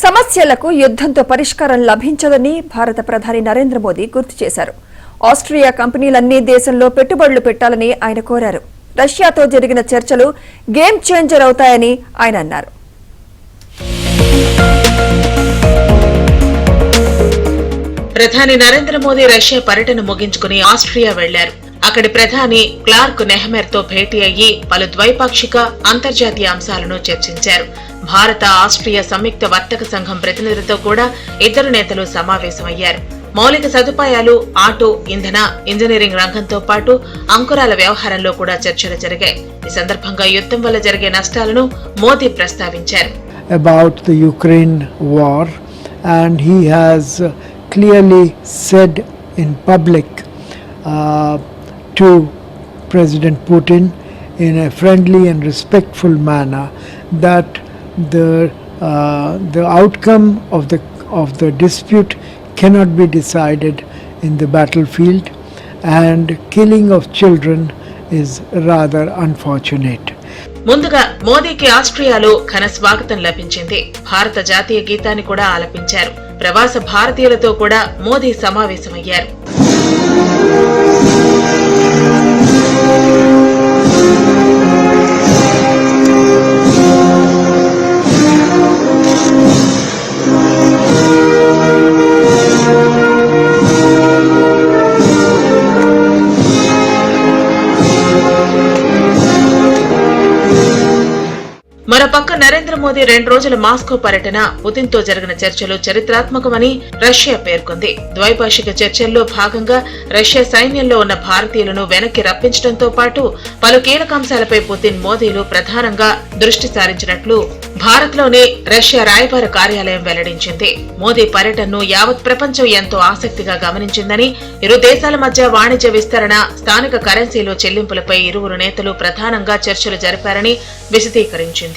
సమస్యలకు యుద్ధంతో పరిష్కారం లభించదని భారత ప్రధాని నరేంద్ర మోదీ గుర్తు చేశారు. ఆస్ట్రియా కంపెనీలన్నీ దేశంలో పెట్టుబడులు పెట్టాలని ఆయన కోరారు. రష్యాతో జరిగిన చర్చలు గేమ్ చేంజర్ అవుతాయని ఆయన అన్నారు. ప్రధాని నరేంద్ర మోదీ రష్యా పర్యటన ముగించుకుని ఆస్ట్రియా వెళ్లారు. అక్కడి ప్రధాని క్లార్క్ నెహ్మెర్ తో భేటీ అయ్యి పలు ద్వైపాక్షిక అంతర్జాతీయ అంశాలను చర్చించారు. భారత ఆస్ట్రియా సంయుక్త వర్తక సంఘం ప్రతినిధులతో కూడా ఇద్దరు నేతలు సమావేశమయ్యారు. మౌలిక సదుపాయాలు, ఆటో, ఇంధన, ఇంజనీరింగ్ రంగంతో పాటు అంకురాల వ్యవహారంలో కూడా చర్చలు జరిగాయి. ఈ సందర్భంగా యుద్ధం వల్ల జరిగే నష్టాలను మోదీ ప్రస్తావించారు. About the Ukraine war, and he has clearly said in public to President Putin in a friendly and respectful manner that the outcome of the dispute cannot be decided in the battlefield, and killing of children is rather unfortunate. ముందుగా మోదీకి ఆస్ట్రియాలో ఘన స్వాగతం లభించింది. భారత జాతీయ గీతాన్ని కూడా ఆలపించారు. ప్రవాస భారతీయులతో కూడా మోదీ సమావేశమయ్యారు. మరోపక్క నరేంద్ర మోదీ 2 రోజుల మాస్కో పర్యటన, పుతిన్ తో జరిగిన చర్చలు చరిత్రాత్మకమని రష్యా పేర్కొంది. ద్వైపాక్షిక చర్చల్లో భాగంగా రష్యా సైన్యంలో ఉన్న భారతీయులను వెనక్కి రప్పించడంతో పాటు పలు కీలక అంశాలపై పుతిన్, మోదీలు ప్రధానంగా దృష్టి సారించినట్లు భారత్లోని రష్యా రాయబార కార్యాలయం వెల్లడించింది. మోదీ పర్యటనను యావత్ ప్రపంచం ఎంతో ఆసక్తిగా గమనించిందని, ఇరు దేశాల మధ్య వాణిజ్య విస్తరణ, స్థానిక కరెన్సీలో చెల్లింపులపై ఇరువురు నేతలు ప్రధానంగా చర్చలు జరిపారని విశదీకరించింది.